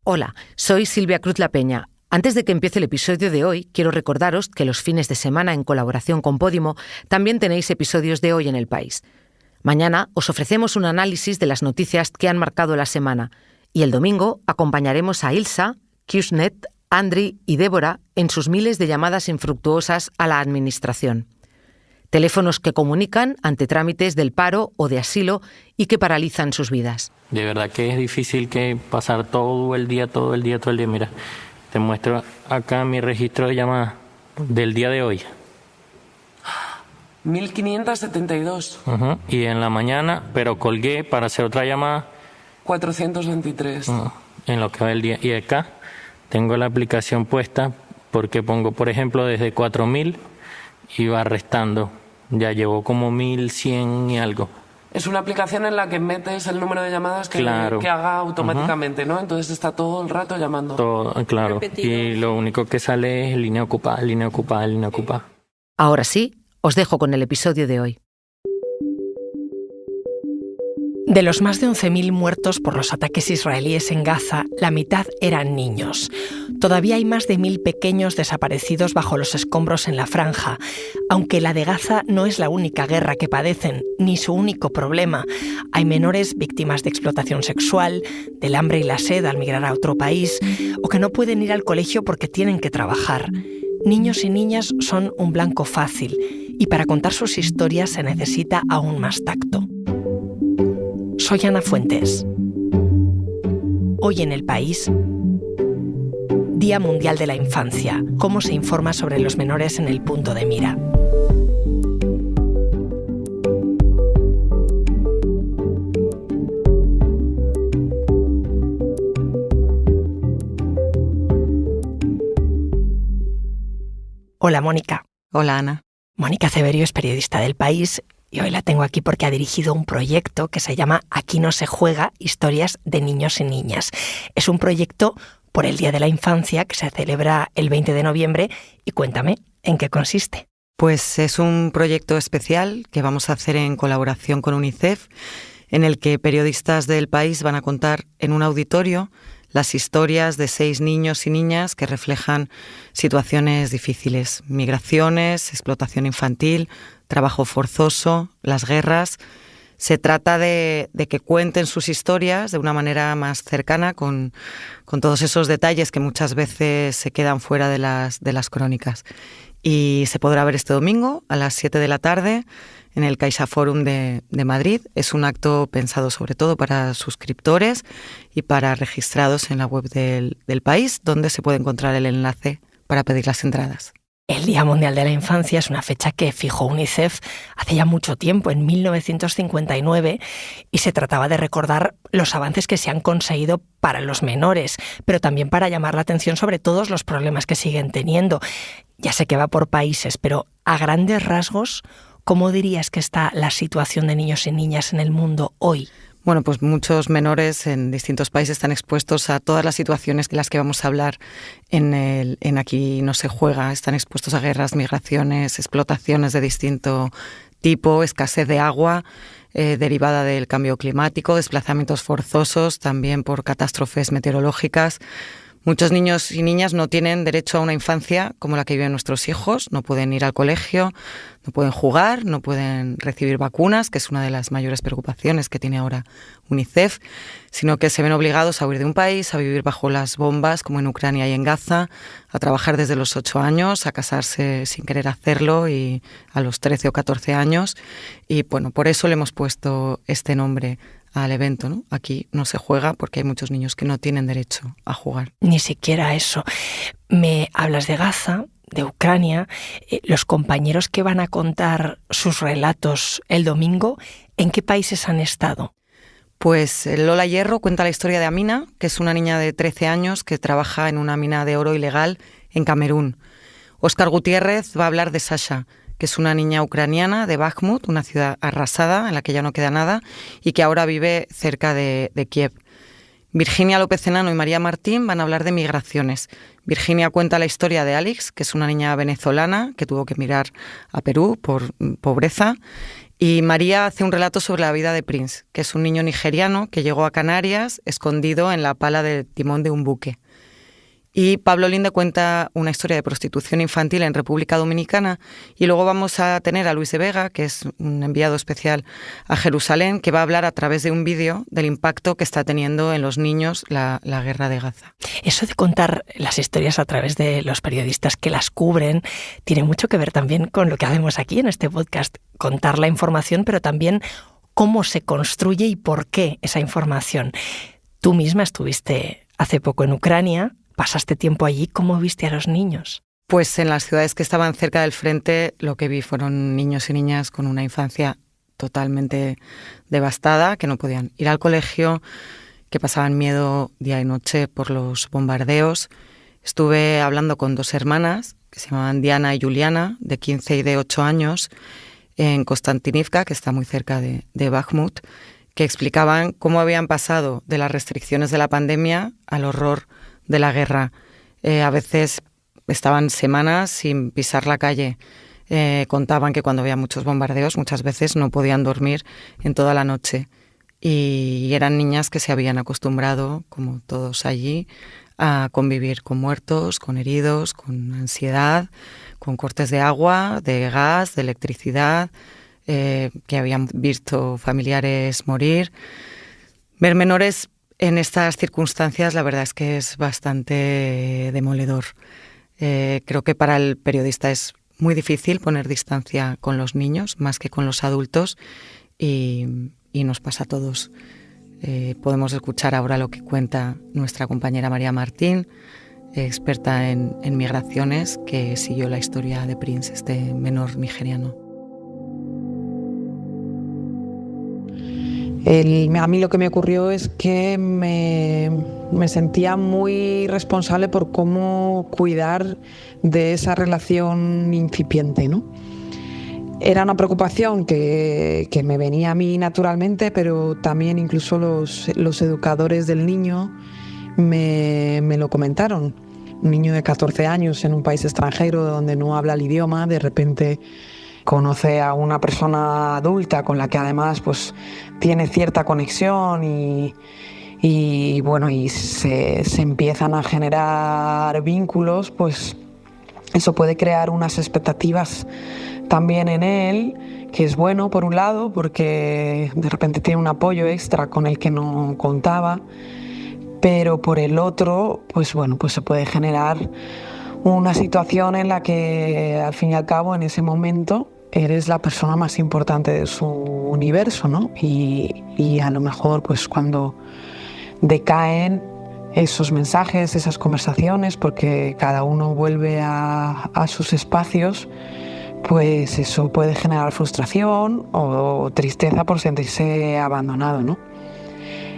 Hola, soy Silvia Cruz La Peña. Antes de que empiece el episodio de hoy, quiero recordaros que los fines de semana, en colaboración con Podimo, también tenéis episodios de Hoy en el País. Mañana os ofrecemos un análisis de las noticias que han marcado la semana y el domingo acompañaremos a Ilsa, Kusnet, Andri y Débora en sus miles de llamadas infructuosas a la Administración. Teléfonos que comunican ante trámites del paro o de asilo y que paralizan sus vidas. De verdad que es difícil que pasar todo el día. Mira, te muestro acá mi registro de llamadas del día de hoy. 1572. Y en la mañana, pero colgué para hacer otra llamada. 423. En lo que va el día. Y acá tengo la aplicación puesta porque pongo, por ejemplo, desde 4000 y va restando. Ya llevo como 1100 y algo. Es una aplicación en la que metes el número de llamadas que haga automáticamente, ¿no? Entonces está todo el rato llamando. Todo, claro. Repetido. Y lo único que sale es línea ocupada. Ahora sí, os dejo con el episodio de hoy. De los más de 11.000 muertos por los ataques israelíes en Gaza, la mitad eran niños. Todavía hay más de 1.000 pequeños desaparecidos bajo los escombros en la franja, aunque la de Gaza no es la única guerra que padecen, ni su único problema. Hay menores víctimas de explotación sexual, del hambre y la sed al migrar a otro país, o que no pueden ir al colegio porque tienen que trabajar. Niños y niñas son un blanco fácil, y para contar sus historias se necesita aún más tacto. Soy Ana Fuentes. Hoy en El País, Día Mundial de la Infancia. ¿Cómo se informa sobre los menores en el punto de mira? Hola, Mónica. Hola, Ana. Mónica Ceberio es periodista del País y hoy la tengo aquí porque ha dirigido un proyecto que se llama Aquí no se juega, historias de niños y niñas. Es un proyecto por el Día de la Infancia que se celebra el 20 de noviembre y cuéntame, ¿en qué consiste? Pues es un proyecto especial que vamos a hacer en colaboración con UNICEF, en el que periodistas del País van a contar en un auditorio las historias de 6 niños y niñas que reflejan situaciones difíciles: migraciones, explotación infantil, trabajo forzoso, las guerras. Se trata de que cuenten sus historias de una manera más cercana, con todos esos detalles que muchas veces se quedan fuera de las crónicas. Y se podrá ver este domingo a las 7 de la tarde en el CaixaForum de Madrid. Es un acto pensado sobre todo para suscriptores y para registrados en la web del País, donde se puede encontrar el enlace para pedir las entradas. El Día Mundial de la Infancia es una fecha que fijó UNICEF hace ya mucho tiempo, en 1959, y se trataba de recordar los avances que se han conseguido para los menores, pero también para llamar la atención sobre todos los problemas que siguen teniendo. Ya sé que va por países, pero a grandes rasgos, ¿cómo dirías que está la situación de niños y niñas en el mundo hoy? Bueno, pues muchos menores en distintos países están expuestos a todas las situaciones de las que vamos a hablar en Aquí no se juega. Están expuestos a guerras, migraciones, explotaciones de distinto tipo, escasez de agua derivada del cambio climático, desplazamientos forzosos también por catástrofes meteorológicas. Muchos niños y niñas no tienen derecho a una infancia como la que viven nuestros hijos. No pueden ir al colegio, no pueden jugar, no pueden recibir vacunas, que es una de las mayores preocupaciones que tiene ahora UNICEF, sino que se ven obligados a huir de un país, a vivir bajo las bombas, como en Ucrania y en Gaza, a trabajar desde los 8 años, a casarse sin querer hacerlo y a los 13 o 14 años. Y bueno, por eso le hemos puesto este nombre al evento, ¿no? Aquí no se juega porque hay muchos niños que no tienen derecho a jugar. Ni siquiera eso. Me hablas de Gaza, de Ucrania. Los compañeros que van a contar sus relatos el domingo, ¿en qué países han estado? Pues Lola Hierro cuenta la historia de Amina, que es una niña de 13 años que trabaja en una mina de oro ilegal en Camerún. Óscar Gutiérrez va a hablar de Sasha, que es una niña ucraniana de Bakhmut, una ciudad arrasada en la que ya no queda nada y que ahora vive cerca de Kiev. Virginia López Enano y María Martín van a hablar de migraciones. Virginia cuenta la historia de Alex, que es una niña venezolana que tuvo que emigrar a Perú por pobreza, Y María hace un relato sobre la vida de Prince, que es un niño nigeriano que llegó a Canarias escondido en la pala del timón de un buque. Y Pablo Linde cuenta una historia de prostitución infantil en República Dominicana, y luego vamos a tener a Luis de Vega, que es un enviado especial a Jerusalén, que va a hablar a través de un vídeo del impacto que está teniendo en los niños la guerra de Gaza. Eso de contar las historias a través de los periodistas que las cubren tiene mucho que ver también con lo que hacemos aquí en este podcast, contar la información, pero también cómo se construye y por qué esa información. Tú misma estuviste hace poco en Ucrania, pasaste tiempo allí. ¿Cómo viste a los niños? Pues en las ciudades que estaban cerca del frente lo que vi fueron niños y niñas con una infancia totalmente devastada, que no podían ir al colegio, que pasaban miedo día y noche por los bombardeos. Estuve hablando con 2 hermanas, que se llamaban Diana y Juliana, de 15 y de 8 años, en Konstantinivka, que está muy cerca de Bakhmut, que explicaban cómo habían pasado de las restricciones de la pandemia al horror de la guerra. A veces estaban semanas sin pisar la calle. Contaban que cuando había muchos bombardeos muchas veces no podían dormir en toda la noche. Y eran niñas que se habían acostumbrado, como todos allí, a convivir con muertos, con heridos, con ansiedad, con cortes de agua, de gas, de electricidad, que habían visto familiares morir. Ver menores en estas circunstancias, la verdad es que es bastante demoledor. Creo que para el periodista es muy difícil poner distancia con los niños, más que con los adultos, y nos pasa a todos. Podemos escuchar ahora lo que cuenta nuestra compañera María Martín, experta en migraciones, que siguió la historia de Prince, este menor nigeriano. A mí lo que me ocurrió es que me sentía muy responsable por cómo cuidar de esa relación incipiente, ¿no? Era una preocupación que me venía a mí naturalmente, pero también incluso los educadores del niño me lo comentaron. Un niño de 14 años en un país extranjero donde no habla el idioma, de repente conoce a una persona adulta con la que además pues tiene cierta conexión y bueno, y se empiezan a generar vínculos, pues eso puede crear unas expectativas también en él, que es bueno por un lado porque de repente tiene un apoyo extra con el que no contaba, pero por el otro pues bueno, pues se puede generar una situación en la que al fin y al cabo en ese momento eres la persona más importante de su universo, ¿no? Y a lo mejor pues cuando decaen esos mensajes, esas conversaciones, porque cada uno vuelve a sus espacios, pues eso puede generar frustración o tristeza por sentirse abandonado, ¿no?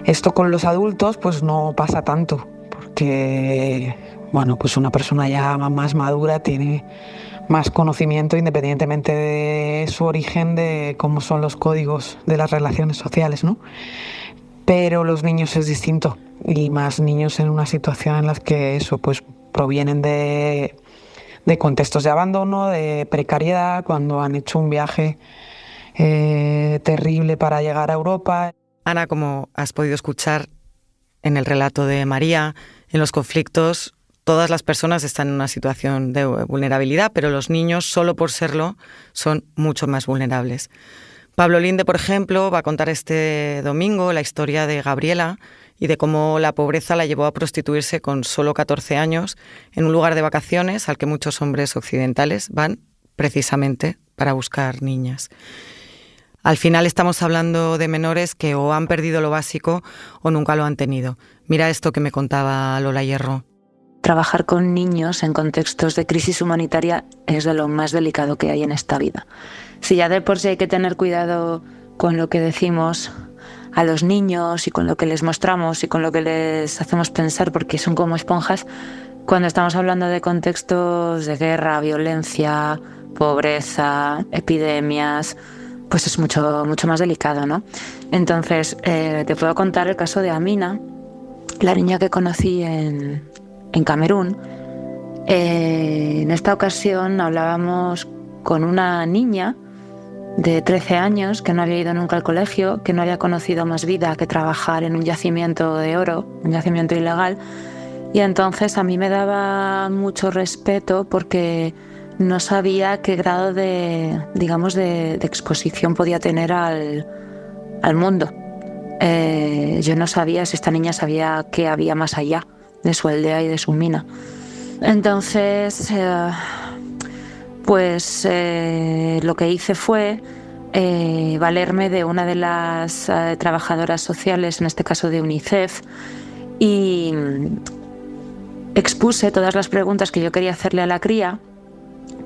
Esto con los adultos pues no pasa tanto, porque bueno, pues una persona ya más madura tiene más conocimiento independientemente de su origen, de cómo son los códigos de las relaciones sociales, ¿no? Pero los niños es distinto, y más niños en una situación en la que eso pues provienen de contextos de abandono, de precariedad, cuando han hecho un viaje terrible para llegar a Europa. Ana, como has podido escuchar en el relato de María, en los conflictos todas las personas están en una situación de vulnerabilidad, pero los niños, solo por serlo, son mucho más vulnerables. Pablo Linde, por ejemplo, va a contar este domingo la historia de Gabriela y de cómo la pobreza la llevó a prostituirse con solo 14 años en un lugar de vacaciones al que muchos hombres occidentales van precisamente para buscar niñas. Al final estamos hablando de menores que o han perdido lo básico o nunca lo han tenido. Mira esto que me contaba Lola Hierro. Trabajar con niños en contextos de crisis humanitaria es de lo más delicado que hay en esta vida. Si ya de por sí hay que tener cuidado con lo que decimos a los niños y con lo que les mostramos y con lo que les hacemos pensar, porque son como esponjas, cuando estamos hablando de contextos de guerra, violencia, pobreza, epidemias, pues es mucho más delicado, ¿no? Entonces, te puedo contar el caso de Amina, la niña que conocí en Camerún. En esta ocasión hablábamos con una niña de 13 años, que no había ido nunca al colegio, que no había conocido más vida que trabajar en un yacimiento de oro, un yacimiento ilegal. Y entonces a mí me daba mucho respeto porque no sabía qué grado de exposición podía tener al mundo. Yo no sabía si esta niña sabía qué había más allá de su aldea y de su mina. Entonces, lo que hice fue valerme de una de las trabajadoras sociales, en este caso de UNICEF, y expuse todas las preguntas que yo quería hacerle a la cría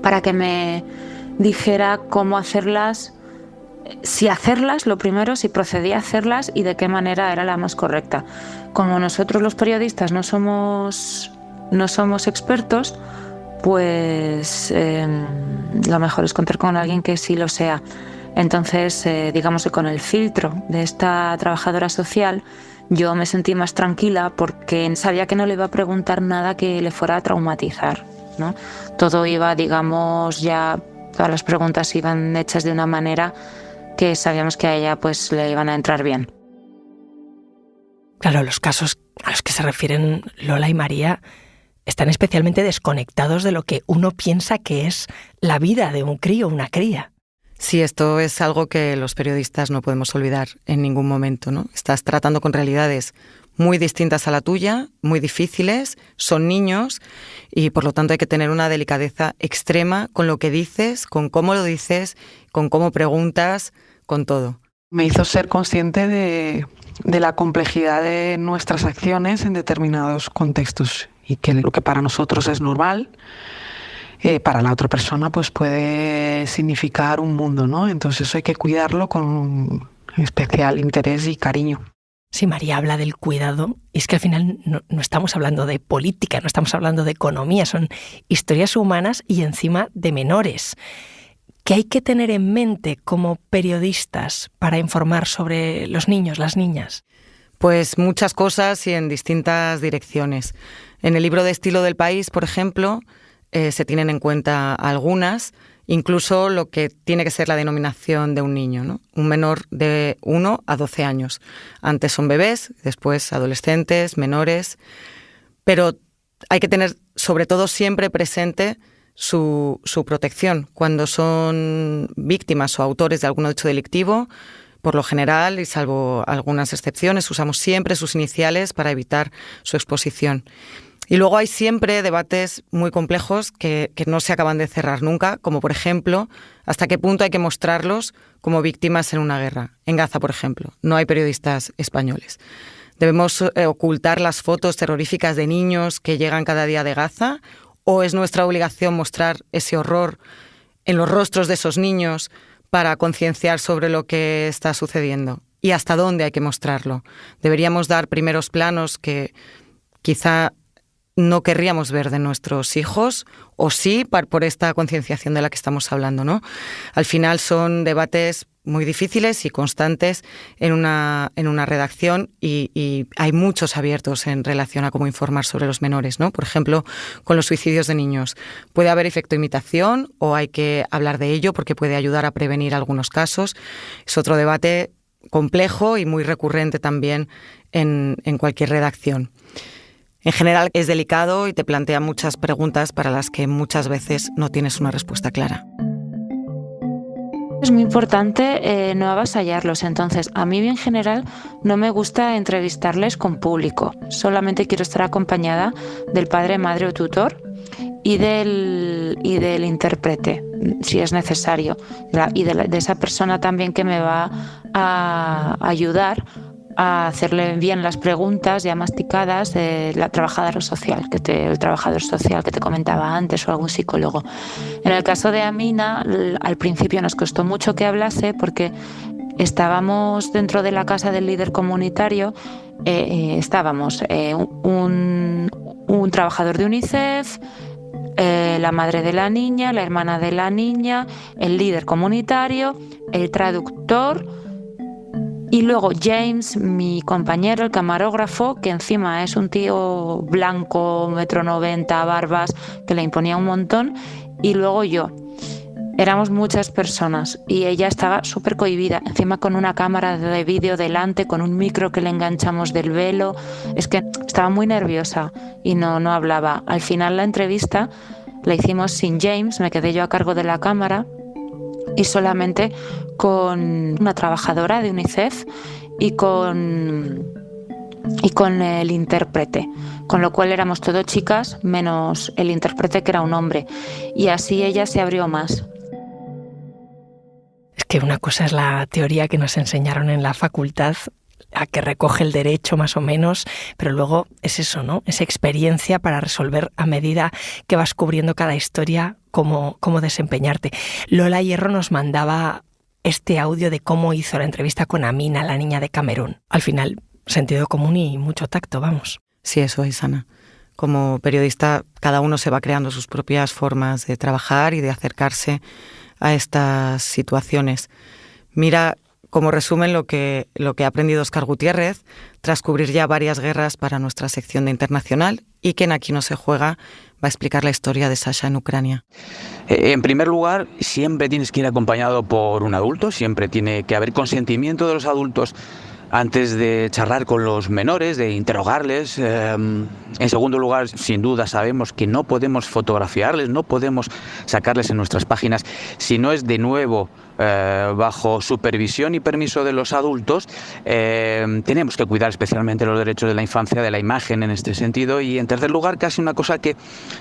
para que me dijera cómo hacerlas, si hacerlas, lo primero, si procedía a hacerlas y de qué manera era la más correcta. Como nosotros los periodistas no somos expertos, pues lo mejor es contar con alguien que sí lo sea. Entonces, digamos que con el filtro de esta trabajadora social, yo me sentí más tranquila porque sabía que no le iba a preguntar nada que le fuera a traumatizar, ¿no? Todo iba, digamos, ya todas las preguntas iban hechas de una manera que sabíamos que a ella pues le iban a entrar bien. Claro, los casos a los que se refieren Lola y María están especialmente desconectados de lo que uno piensa que es la vida de un crío o una cría. Sí, esto es algo que los periodistas no podemos olvidar en ningún momento, ¿no? Estás tratando con realidades muy distintas a la tuya, muy difíciles, son niños y por lo tanto hay que tener una delicadeza extrema con lo que dices, con cómo lo dices, con cómo preguntas, con todo. Me hizo ser consciente de la complejidad de nuestras acciones en determinados contextos y que lo que para nosotros es normal, para la otra persona pues puede significar un mundo, ¿no? Entonces hay que cuidarlo con especial interés y cariño. Sí, María habla del cuidado, y es que al final no estamos hablando de política, no estamos hablando de economía, son historias humanas y encima de menores. ¿Qué hay que tener en mente como periodistas para informar sobre los niños, las niñas? Pues muchas cosas y en distintas direcciones. En el libro de estilo del país, por ejemplo, se tienen en cuenta algunas, incluso lo que tiene que ser la denominación de un niño, ¿no? Un menor de 1 a 12 años. Antes son bebés, después adolescentes, menores, pero hay que tener sobre todo siempre presente su protección. Cuando son víctimas o autores de algún hecho delictivo, por lo general, y salvo algunas excepciones, usamos siempre sus iniciales para evitar su exposición. Y luego hay siempre debates muy complejos que no se acaban de cerrar nunca, como por ejemplo, hasta qué punto hay que mostrarlos como víctimas en una guerra. En Gaza, por ejemplo, no hay periodistas españoles. ¿Debemos ocultar las fotos terroríficas de niños que llegan cada día de Gaza? ¿O es nuestra obligación mostrar ese horror en los rostros de esos niños para concienciar sobre lo que está sucediendo? ¿Y hasta dónde hay que mostrarlo? ¿Deberíamos dar primeros planos que quizá no querríamos ver de nuestros hijos, o sí, por esta concienciación de la que estamos hablando, ¿no? Al final son debates muy difíciles y constantes en una redacción y hay muchos abiertos en relación a cómo informar sobre los menores, ¿no? Por ejemplo, con los suicidios de niños. ¿Puede haber efecto imitación o hay que hablar de ello porque puede ayudar a prevenir algunos casos? Es otro debate complejo y muy recurrente también en cualquier redacción. En general es delicado y te plantea muchas preguntas para las que muchas veces no tienes una respuesta clara. Es muy importante no avasallarlos. Entonces, a mí en general no me gusta entrevistarles con público. Solamente quiero estar acompañada del padre, madre o tutor y del intérprete, si es necesario, y de esa persona también que me va a ayudar a hacerle bien las preguntas ya masticadas de la trabajadora social, el trabajador social que te comentaba antes o algún psicólogo. En el caso de Amina, al principio nos costó mucho que hablase porque estábamos dentro de la casa del líder comunitario, estábamos un trabajador de UNICEF, la madre de la niña, la hermana de la niña, el líder comunitario, el traductor. Y luego James, mi compañero, el camarógrafo, que encima es un tío blanco, 1,90 m, barbas, que le imponía un montón, y luego yo. Éramos muchas personas y ella estaba súper cohibida, encima con una cámara de vídeo delante, con un micro que le enganchamos del velo. Es que estaba muy nerviosa y no hablaba. Al final la entrevista la hicimos sin James, me quedé yo a cargo de la cámara y solamente con una trabajadora de UNICEF y con el intérprete, con lo cual éramos todo chicas menos el intérprete, que era un hombre, y así ella se abrió más. Es que una cosa es la teoría que nos enseñaron en la facultad, a que recoge el derecho más o menos, pero luego es eso, ¿no? Esa experiencia para resolver a medida que vas cubriendo cada historia cómo desempeñarte. Lola Hierro nos mandaba este audio de cómo hizo la entrevista con Amina, la niña de Camerún. Al final, sentido común y mucho tacto, vamos. Sí, eso es, Ana. Como periodista, cada uno se va creando sus propias formas de trabajar y de acercarse a estas situaciones. Mira como resumen lo que ha aprendido Óscar Gutiérrez tras cubrir ya varias guerras para nuestra sección de Internacional, y que en Aquí no se juega va a explicar la historia de Sasha en Ucrania. En primer lugar, siempre tienes que ir acompañado por un adulto, siempre tiene que haber consentimiento de los adultos antes de charlar con los menores, de interrogarles. En segundo lugar, sin duda sabemos que no podemos fotografiarles, no podemos sacarles en nuestras páginas si no es de nuevo bajo supervisión y permiso de los adultos. Tenemos que cuidar especialmente los derechos de la infancia, de la imagen en este sentido. Y en tercer lugar, casi una cosa que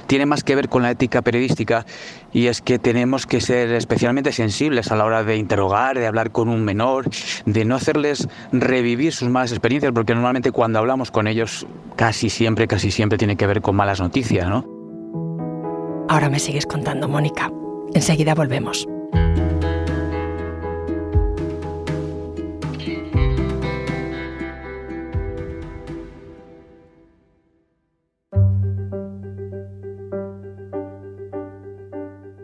tiene más que ver con la ética periodística, y es que tenemos que ser especialmente sensibles a la hora de interrogar, de hablar con un menor, de no hacerles revivir sus malas experiencias, porque normalmente cuando hablamos con ellos casi siempre tiene que ver con malas noticias, ¿no? Ahora me sigues contando, Mónica. Enseguida volvemos.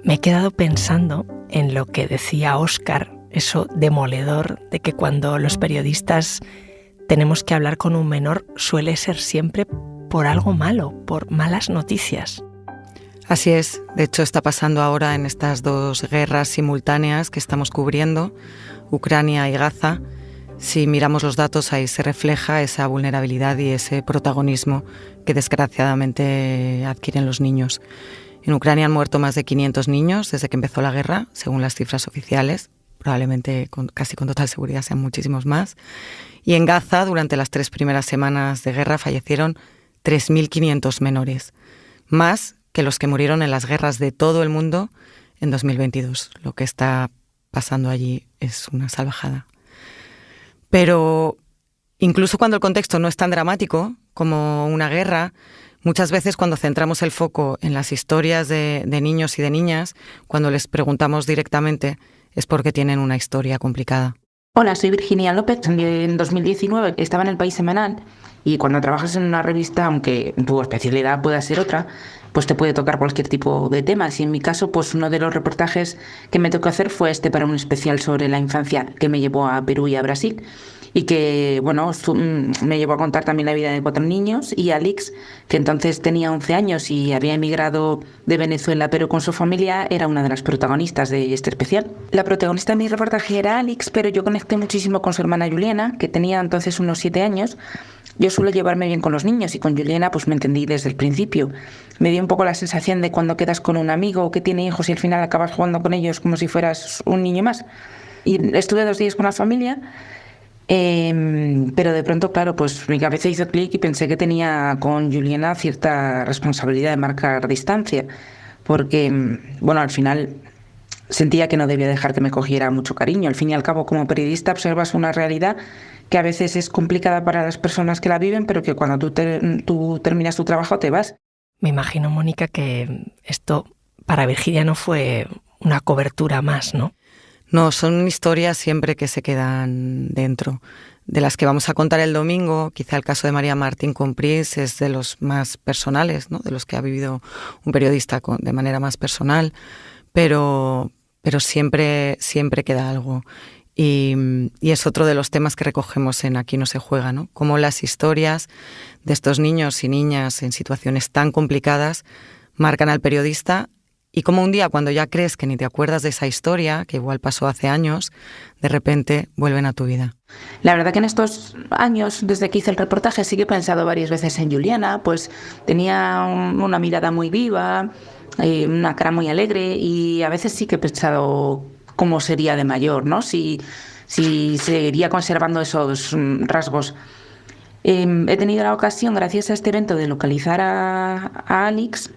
Me he quedado pensando en lo que decía Óscar, eso demoledor de que cuando los periodistas tenemos que hablar con un menor suele ser siempre por algo malo, por malas noticias. Así es, de hecho está pasando ahora en estas dos guerras simultáneas que estamos cubriendo, Ucrania y Gaza. Si miramos los datos, ahí se refleja esa vulnerabilidad y ese protagonismo que desgraciadamente adquieren los niños. En Ucrania han muerto más de 500 niños desde que empezó la guerra, según las cifras oficiales. Probablemente casi con total seguridad sean muchísimos más. Y en Gaza, durante las 3 primeras semanas de guerra, fallecieron 3.500 menores, más que los que murieron en las guerras de todo el mundo en 2022. Lo que está pasando allí es una salvajada. Pero incluso cuando el contexto no es tan dramático como una guerra, muchas veces cuando centramos el foco en las historias de niños y de niñas, cuando les preguntamos directamente, es porque tienen una historia complicada. Hola, soy Virginia López. En 2019 estaba en El País Semanal, y cuando trabajas en una revista, aunque tu especialidad pueda ser otra, pues te puede tocar cualquier tipo de temas. Y en mi caso, pues uno de los reportajes que me tocó hacer fue para un especial sobre la infancia, que me llevó a Perú y a Brasil. Y que, bueno, me llevó a contar también la vida de 4 niños, y Alix, que entonces tenía 11 años y había emigrado de Venezuela a Perú con su familia, era una de las protagonistas de este especial. La protagonista de mi reportaje era Alix, pero yo conecté muchísimo con su hermana Juliana, que tenía entonces unos 7 años. Yo suelo llevarme bien con los niños, y con Juliana pues me entendí desde el principio. Me dio un poco la sensación de cuando quedas con un amigo que tiene hijos y al final acabas jugando con ellos como si fueras un niño más. Y estuve 2 días con la familia. Pero de pronto, claro, pues mi cabeza hizo clic y pensé que tenía con Juliana cierta responsabilidad de marcar distancia, porque, bueno, al final sentía que no debía dejar que me cogiera mucho cariño. Al fin y al cabo, como periodista observas una realidad que a veces es complicada para las personas que la viven, pero que cuando tú terminas tu trabajo te vas. Me imagino, Mónica, que esto para Virginia no fue una cobertura más, ¿no? No, son historias siempre que se quedan dentro. De las que vamos a contar el domingo, quizá el caso de María Martín Comprís es de los más personales, ¿no? De los que ha vivido un periodista de manera más personal, pero siempre queda algo. Y es otro de los temas que recogemos en Aquí no se juega, ¿no? Cómo las historias de estos niños y niñas en situaciones tan complicadas marcan al periodista Y como un día, cuando ya crees que ni te acuerdas de esa historia, que igual pasó hace años, de repente vuelven a tu vida. La verdad que en estos años, desde que hice el reportaje, sí que he pensado varias veces en Juliana, pues tenía una mirada muy viva, una cara muy alegre, y a veces sí que he pensado cómo sería de mayor, ¿no? Si seguiría conservando esos rasgos. He tenido la ocasión, gracias a este evento, de localizar a Alix.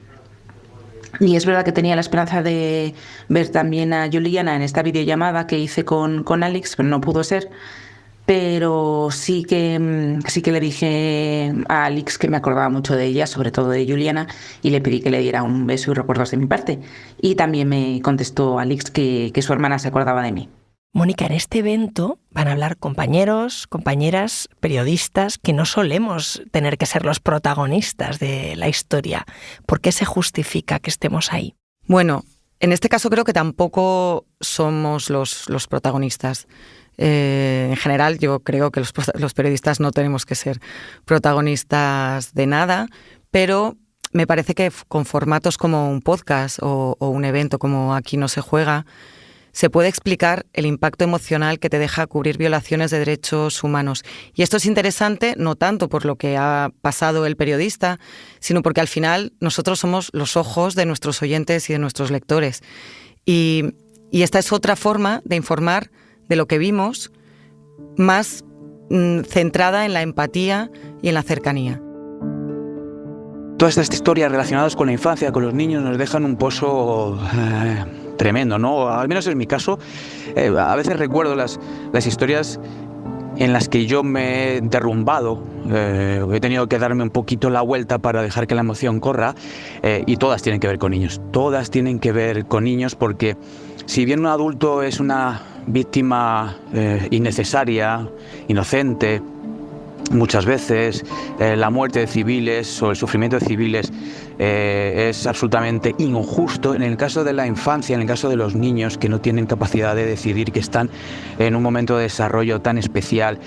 Y es verdad que tenía la esperanza de ver también a Juliana en esta videollamada que hice con Alix, pero no pudo ser. Pero sí que le dije a Alix que me acordaba mucho de ella, sobre todo de Juliana, y le pedí que le diera un beso y recuerdos de mi parte. Y también me contestó Alix que su hermana se acordaba de mí. Mónica, en este evento van a hablar compañeros, compañeras, periodistas, que no solemos tener que ser los protagonistas de la historia. ¿Por qué se justifica que estemos ahí? Bueno, en este caso creo que tampoco somos los protagonistas. En general, yo creo que los periodistas no tenemos que ser protagonistas de nada, pero me parece que con formatos como un podcast o un evento como Aquí no se juega, se puede explicar el impacto emocional que te deja cubrir violaciones de derechos humanos. Y esto es interesante no tanto por lo que ha pasado el periodista, sino porque al final nosotros somos los ojos de nuestros oyentes y de nuestros lectores. Y esta es otra forma de informar de lo que vimos, más centrada en la empatía y en la cercanía. Todas estas historias relacionadas con la infancia, con los niños, nos dejan un pozo tremendo, ¿no? Al menos en mi caso, a veces recuerdo las historias en las que yo me he derrumbado, he tenido que darme un poquito la vuelta para dejar que la emoción corra, y todas tienen que ver con niños. Todas tienen que ver con niños porque si bien un adulto es una víctima innecesaria, inocente, muchas veces la muerte de civiles o el sufrimiento de civiles es absolutamente injusto. En el caso de la infancia, en el caso de los niños que no tienen capacidad de decidir, que están en un momento de desarrollo tan especial,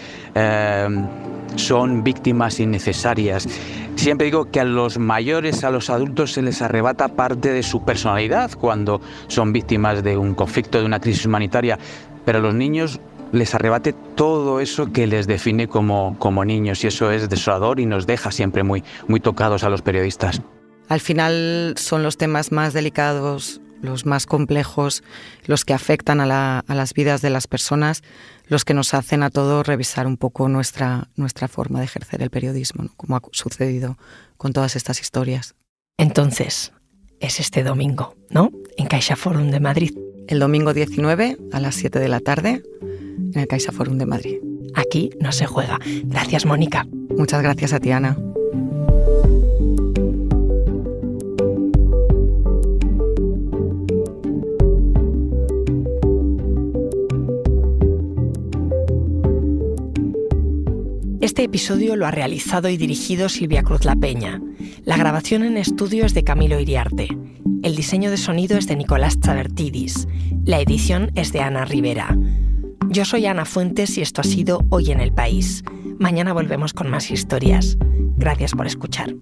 son víctimas innecesarias. Siempre digo que a los mayores, a los adultos, se les arrebata parte de su personalidad cuando son víctimas de un conflicto, de una crisis humanitaria, pero a los niños les arrebate todo eso que les define como niños, y eso es desolador y nos deja siempre muy, muy tocados a los periodistas. Al final son los temas más delicados, los más complejos, los que afectan a las vidas de las personas, los que nos hacen a todos revisar un poco nuestra forma de ejercer el periodismo, ¿no? Como ha sucedido con todas estas historias. Entonces, es este domingo, ¿no? En CaixaForum de Madrid. El domingo 19 a las 7 de la tarde en el CaixaForum de Madrid. Aquí no se juega. Gracias, Mónica. Muchas gracias a ti, Ana. Este episodio lo ha realizado y dirigido Silvia Cruz La Peña. La grabación en estudio es de Camilo Iriarte. El diseño de sonido es de Nicolás Chavertidis. La edición es de Ana Rivera. Yo soy Ana Fuentes y esto ha sido Hoy en el País. Mañana volvemos con más historias. Gracias por escuchar.